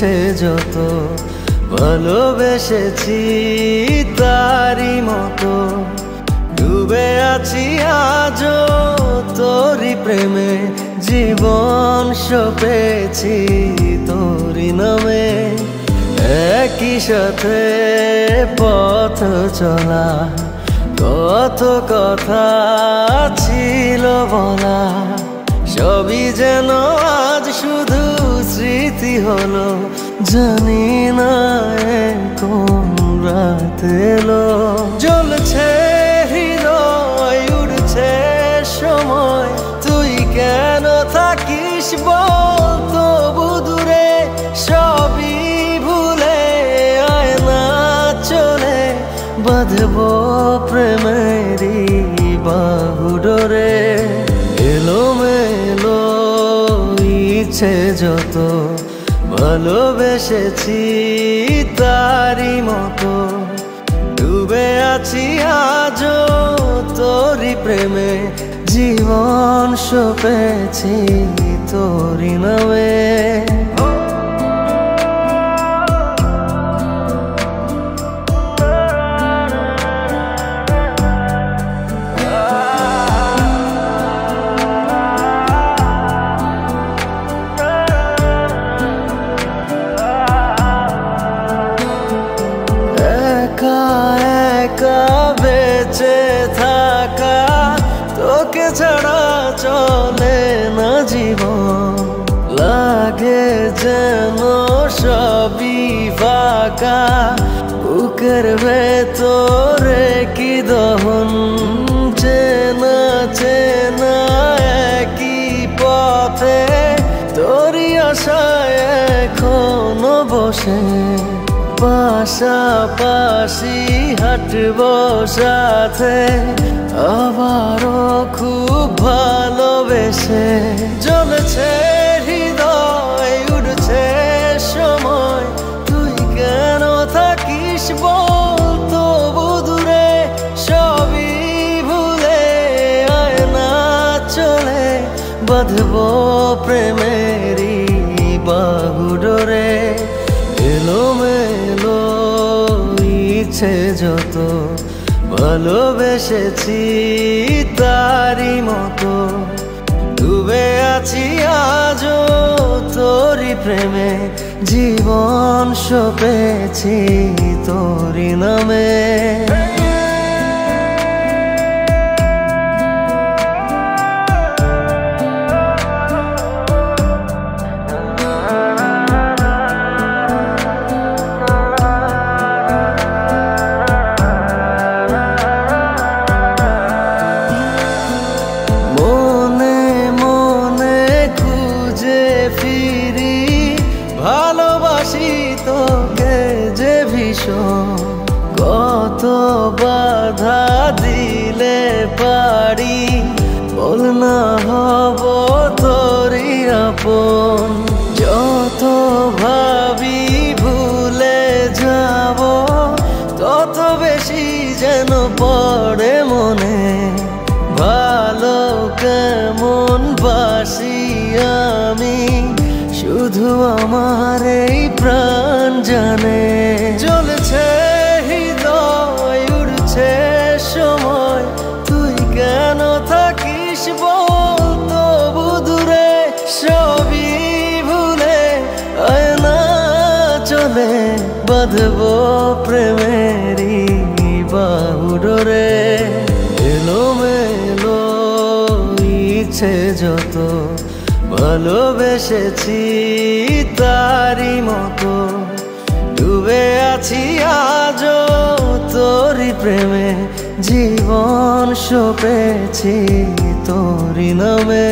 ইচ্ছে যত ভালোবেসেছি তারি মতো ডুবে আছি আজও তোরি প্রেমে জীবন সপেছি তোরি নামে একই সাথে পথ চলা কত কথা ছিল বলা সবই যেন আজ শুধু স্মৃতি হলো জানি না কোন রাত এলো জ্বলছে হৃদয় উড়ছে সময় তুই কেন থাকিস বল তবু দূরে সবই ভুলে আয় না চলে বাঁধবো প্রেমেরই বাহুডোরে এলোমেলো ইচ্ছে যত ভালোবেসেছি তারি মতো ডুবে আছি আজও তোরি প্রেমে জীবন সপেছি তোরি নামে বেঁচে থাকা তোকে ছাড়া চলে না জীবন লাগে যেন সবই ফাঁকা বুকের ভেতরে কি দহন চেনা চেনা একই পথে তোরই আশায় এখনো বসে পাশাপাশি হাঁটবো সাথে আবারও খুব ভালোবেসে জ্বলছে হৃদয় উড়ছে সময় তুই কেন থাকিস বল তবু দূরে সবই ভুলে আয় না চলে বাঁধবো প্রেমেরই বাহুডোরে এলোমেলো ইচ্ছে যত ভালোবেসেছি তারি মতো ডুবে আছি আজও তোরি প্রেমে জীবন সপেছি তোরি নামে ভালোবাসি তোকে যে ভীষণ কত বাধা দিলে পারি বল না হব তোরই আপন যত ভাবি ভুলে যাব তত বেশি যেন পড়ে মনে ভালো কেমন বাসি আমি শুধু আমার এই প্রাণ জানে জ্বলছে হৃদয় উড়ছে সময় তুই কেন থাকিস বল তবু দূরে সবই ভুলে আয় না চলে বাঁধবো প্রেমেরই বাহুডোরে এলোমেলো ইচ্ছে যত ভালোবেসেছি তারি মতো ডুবে আছি আজও তোরি প্রেমে জীবন সপেছি তোরি নামে।